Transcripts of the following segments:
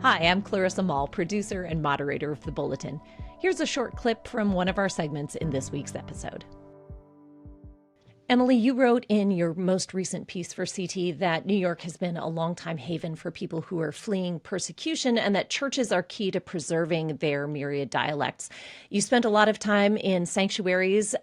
Hi, I'm Clarissa Moll, producer and moderator of the Bulletin. Here's a short clip from one of our segments in this week's episode. Emily, you wrote in your most recent piece for CT that New York has been a longtime haven for people who are fleeing persecution and that churches are key to preserving their myriad dialects. You spent a lot of time in sanctuaries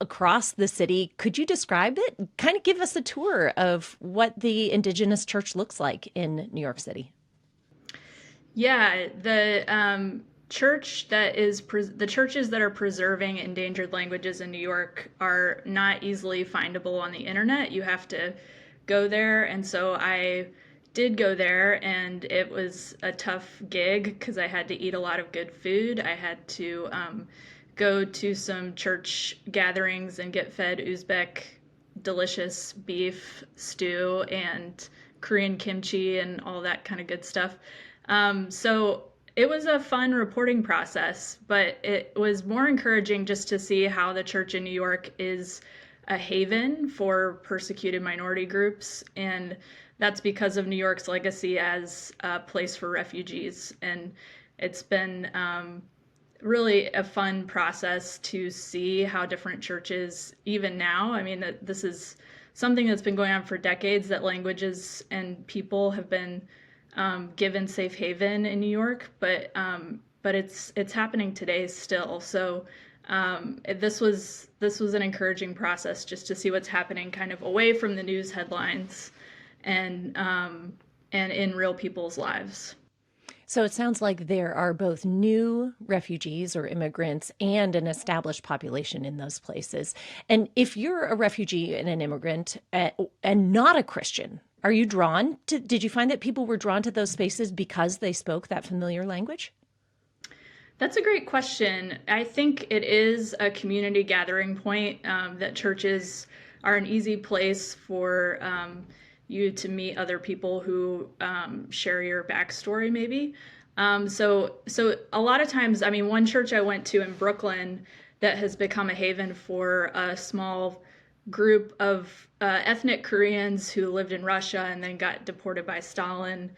across the city. Could you describe it? Kind of give us a tour of what the indigenous church looks like in New York City. Yeah, the churches that are preserving endangered languages in New York are not easily findable on the internet. You have to go there, and so I did go there, and it was a tough gig because I had to eat a lot of good food. I had to go to some church gatherings and get fed Uzbek delicious beef stew and Korean kimchi and all that kind of good stuff. So it was a fun reporting process, but it was more encouraging just to see how the church in New York is a haven for persecuted minority groups. And that's because of New York's legacy as a place for refugees. And it's been really a fun process to see how different churches, even now, I mean, this is something that's been going on for decades, that languages and people have been given safe haven in New York, but it's happening today still. So this was an encouraging process just to see what's happening kind of away from the news headlines and in real people's lives. So it sounds like there are both new refugees or immigrants and an established population in those places. And if you're a refugee and an immigrant and not a Christian, are you drawn to, did you find that people were drawn to those spaces because they spoke that familiar language? That's a great question. I think it is a community gathering point, that churches are an easy place for you to meet other people who share your backstory, maybe. So a lot of times, I mean, one church I went to in Brooklyn that has become a haven for a small group of ethnic Koreans who lived in Russia and then got deported by Stalin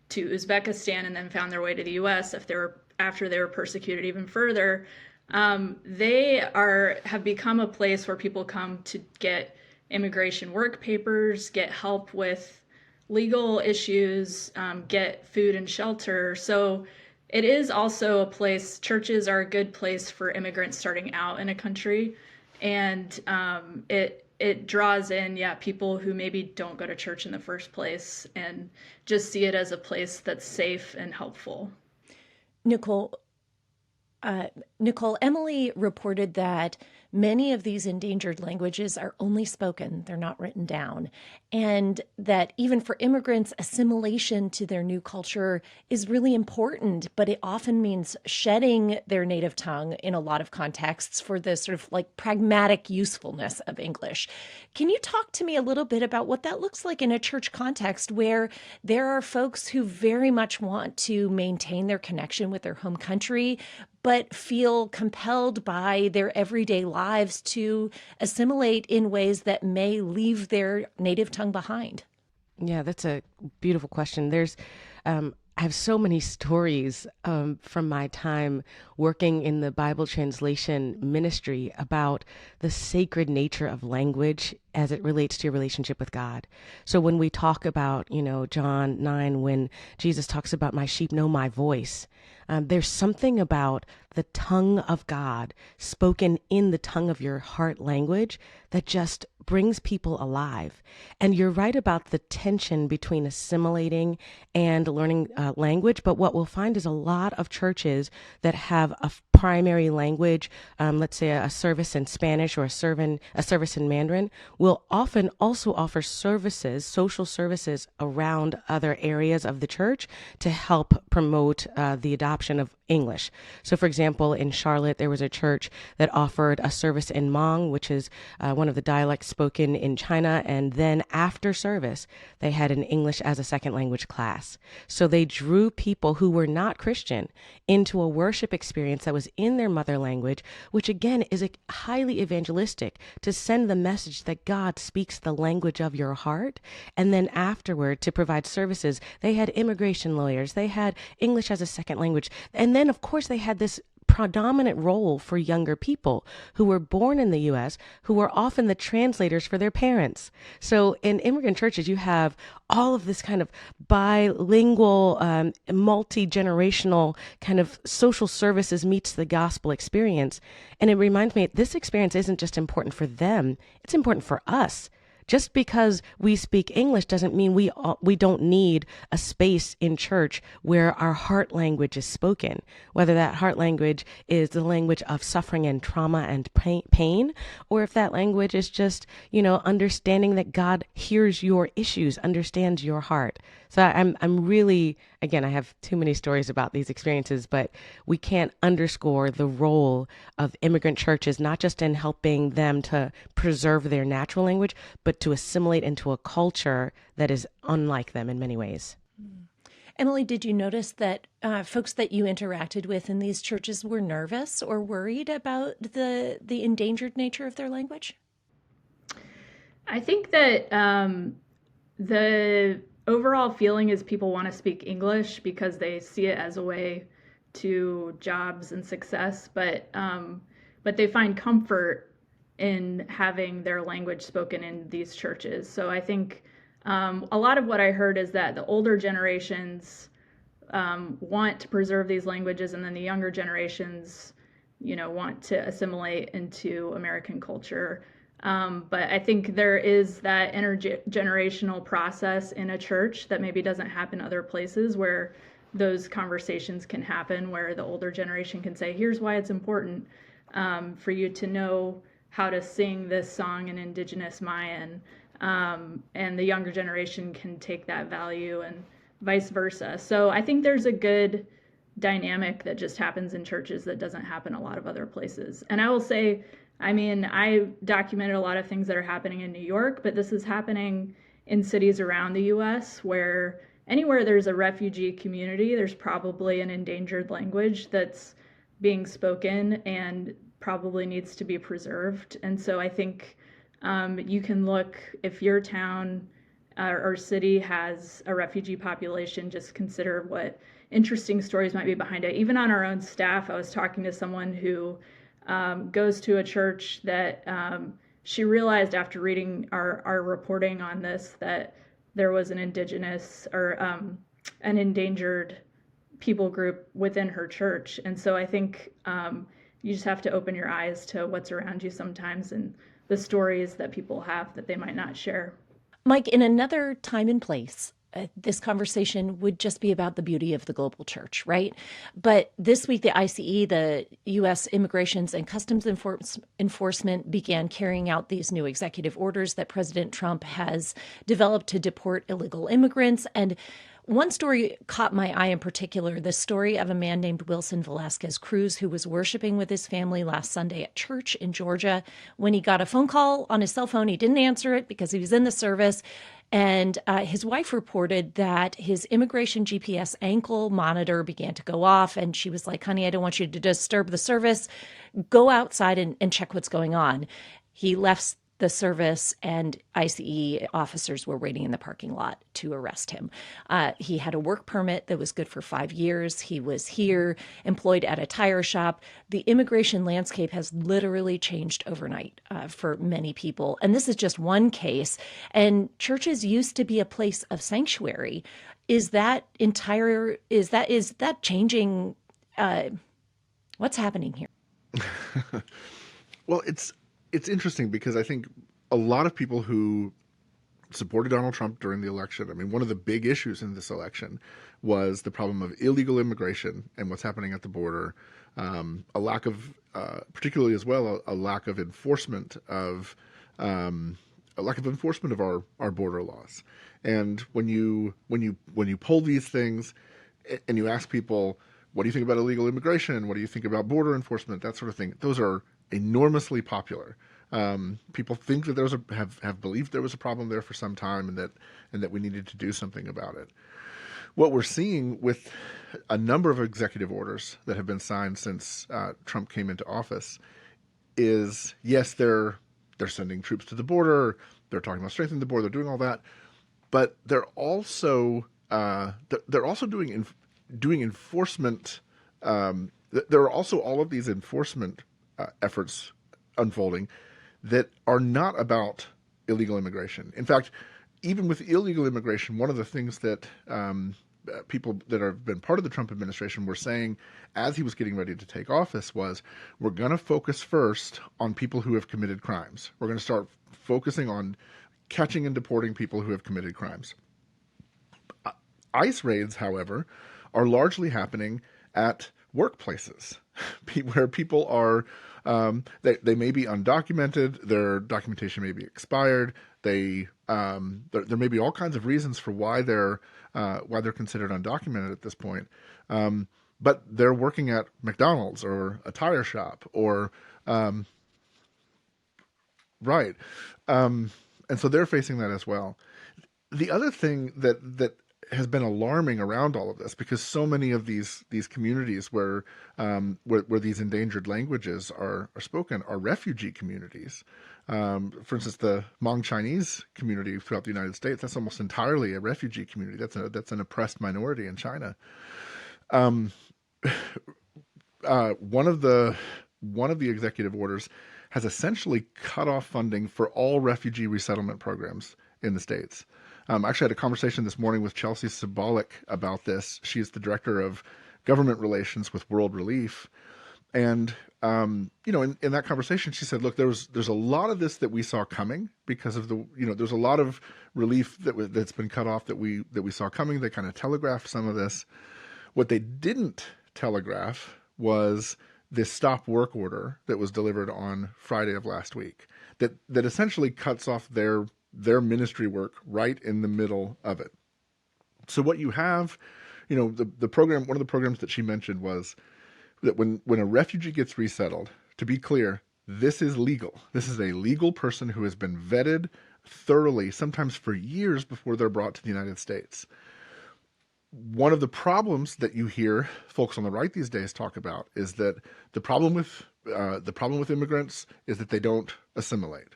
to Uzbekistan and then found their way to the U.S. after they were persecuted even further. They have become a place where people come to get immigration work papers, get help with legal issues, get food and shelter. So it is also a place, churches are a good place for immigrants starting out in a country. And it draws in, people who maybe don't go to church in the first place and just see it as a place that's safe and helpful. Nicole, Emily reported that many of these endangered languages are only spoken, they're not written down, and that even for immigrants, assimilation to their new culture is really important, but it often means shedding their native tongue in a lot of contexts for the sort of like pragmatic usefulness of English. Can you talk to me a little bit about what that looks like in a church context where there are folks who very much want to maintain their connection with their home country, but feel compelled by their everyday lives to assimilate in ways that may leave their native tongue behind? Yeah, that's a beautiful question. I have so many stories from my time working in the Bible translation ministry about the sacred nature of language as it relates to your relationship with God. So when we talk about, John 9, when Jesus talks about my sheep know my voice, there's something about the tongue of God spoken in the tongue of your heart language that just brings people alive. And you're right about the tension between assimilating and learning language. But what we'll find is a lot of churches that have a primary language, let's say a service in Spanish or a service in Mandarin, will often also offer services, social services around other areas of the church to help promote the adoption of English. So for example, in Charlotte, there was a church that offered a service in Hmong, which is one of the dialects spoken in China. And then after service, they had an English as a second language class. So they drew people who were not Christian into a worship experience that was services in their mother language, which again is a highly evangelistic to send the message that God speaks the language of your heart. And then afterward, to provide services, they had immigration lawyers, they had English as a second language. And then, of course, they had this predominant role for younger people who were born in the U.S., who were often the translators for their parents. So in immigrant churches, you have all of this kind of bilingual, multi-generational kind of social services meets the gospel experience. And it reminds me, this experience isn't just important for them, it's important for us. Just because we speak English doesn't mean we don't need a space in church where our heart language is spoken, whether that heart language is the language of suffering and trauma and pain, or if that language is just, understanding that God hears your issues, understands your heart. So I'm really, again, I have too many stories about these experiences, but we can't underscore the role of immigrant churches, not just in helping them to preserve their natural language, but to assimilate into a culture that is unlike them in many ways. Emily, did you notice that folks that you interacted with in these churches were nervous or worried about the endangered nature of their language? I think that the overall feeling is people want to speak English because they see it as a way to jobs and success, but they find comfort in having their language spoken in these churches. So I think a lot of what I heard is that the older generations want to preserve these languages, and then the younger generations, want to assimilate into American culture. But I think there is that intergenerational process in a church that maybe doesn't happen other places, where those conversations can happen, where the older generation can say, here's why it's important for you to know how to sing this song in indigenous Mayan, and the younger generation can take that value, and vice versa. So I think there's a good dynamic that just happens in churches that doesn't happen a lot of other places. And I will say, I documented a lot of things that are happening in New York, but this is happening in cities around the US, where anywhere there's a refugee community, there's probably an endangered language that's being spoken and probably needs to be preserved. And so I think you can look, if your town or city has a refugee population, just consider what interesting stories might be behind it. Even on our own staff, I was talking to someone who goes to a church that she realized after reading our reporting on this that there was an indigenous or an endangered people group within her church. And so I think you just have to open your eyes to what's around you sometimes, and the stories that people have that they might not share. Mike, in another time and place, this conversation would just be about the beauty of the global church, right? But this week, the ICE, the U.S. Immigrations and Customs Enforcement, began carrying out these new executive orders that President Trump has developed to deport illegal immigrants. And one story caught my eye in particular, the story of a man named Wilson Velasquez Cruz, who was worshiping with his family last Sunday at church in Georgia. When he got a phone call on his cell phone, he didn't answer it because he was in the service. And his wife reported that his immigration GPS ankle monitor began to go off. And she was like, honey, I don't want you to disturb the service. Go outside and check what's going on. He left the service, and ICE officers were waiting in the parking lot to arrest him. He had a work permit that was good for 5 years. He was here, employed at a tire shop. The immigration landscape has literally changed overnight for many people. And this is just one case. And churches used to be a place of sanctuary. Is that changing? What's happening here? Well, it's interesting because I think a lot of people who supported Donald Trump during the election, one of the big issues in this election was the problem of illegal immigration and what's happening at the border, a lack of, particularly as well, a lack of enforcement of our border laws. And when you poll these things and you ask people, what do you think about illegal immigration? What do you think about border enforcement? That sort of thing. Those are enormously popular. People think that have believed there was a problem there for some time, and that we needed to do something about it. What we're seeing with a number of executive orders that have been signed since Trump came into office is, yes, they're sending troops to the border, they're talking about strengthening the border, they're doing all that, but they're also doing enforcement. There are also all of these enforcement efforts unfolding that are not about illegal immigration. In fact, even with illegal immigration, one of the things that people that have been part of the Trump administration were saying as he was getting ready to take office was, we're going to focus first on people who have committed crimes. We're going to start focusing on catching and deporting people who have committed crimes. ICE raids, however, are largely happening at workplaces where people are, they may be undocumented, their documentation may be expired, there may be all kinds of reasons for why they're considered undocumented at this point. But they're working at McDonald's or a tire shop or, right. And so they're facing that as well. The other thing that has been alarming around all of this, because so many of these communities where these endangered languages are spoken are refugee communities. For instance, the Hmong Chinese community throughout the United States, that's almost entirely a refugee community. That's an oppressed minority in China. One of the executive orders has essentially cut off funding for all refugee resettlement programs in the States. I actually had a conversation this morning with Chelsea Sabolic about this. She's the director of government relations with World Relief. And, in that conversation, she said, look, there's a lot of this that we saw coming because of there's a lot of relief that's been cut off that we saw coming. They kind of telegraphed some of this. What they didn't telegraph was this stop work order that was delivered on Friday of last week that essentially cuts off their ministry work right in the middle of it. So what you have, the program, one of the programs that she mentioned was that when a refugee gets resettled, to be clear, this is legal. This is a legal person who has been vetted thoroughly, sometimes for years before they're brought to the United States. One of the problems that you hear folks on the right these days talk about is that the problem with immigrants is that they don't assimilate.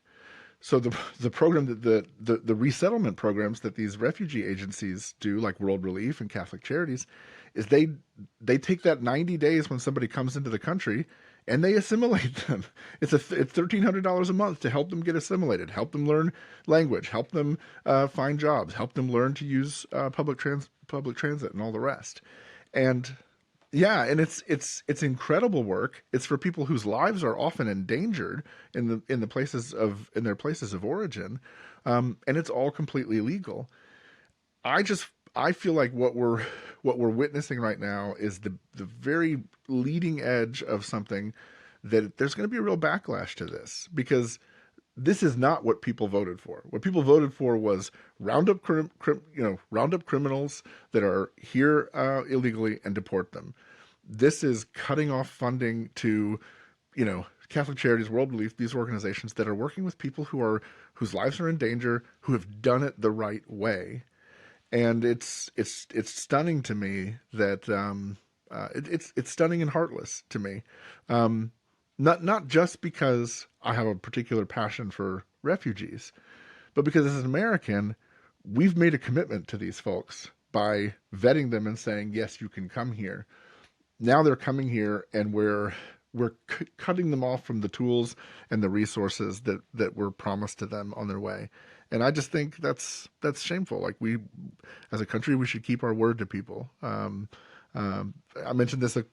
So the program that the resettlement programs that these refugee agencies do, like World Relief and Catholic Charities, is they take that 90 days when somebody comes into the country and they assimilate them. It's $1,300 a month to help them get assimilated, help them learn language, help them find jobs, help them learn to use public transit and all the rest. And yeah, and it's incredible work. It's for people whose lives are often endangered in their places of origin, and it's all completely legal. I feel like what we're witnessing right now is the very leading edge of something that there's going to be a real backlash to this, because this is not what people voted for. What people voted for was round up criminals that are here illegally and deport them. This is cutting off funding to, Catholic Charities, World Relief, these organizations that are working with people whose lives are in danger, who have done it the right way. And it's stunning to me that it's stunning and heartless to me. Not just because I have a particular passion for refugees, but because as an American, we've made a commitment to these folks by vetting them and saying, yes, you can come here. Now they're coming here, and we're cutting them off from the tools and the resources that were promised to them on their way. And I just think that's shameful. Like, we, as a country, we should keep our word to people. I mentioned this, a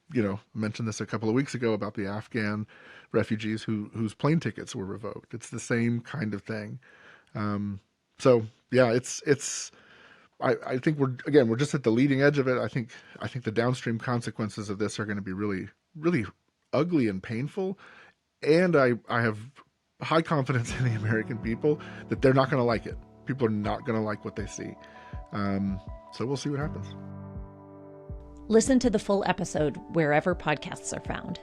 couple of weeks ago about the Afghan refugees whose plane tickets were revoked. It's the same kind of thing. So yeah, I think we're just at the leading edge of it. I think the downstream consequences of this are going to be really, really ugly and painful. And I have high confidence in the American people that they're not going to like it. People are not going to like what they see. So we'll see what happens. Listen to the full episode wherever podcasts are found.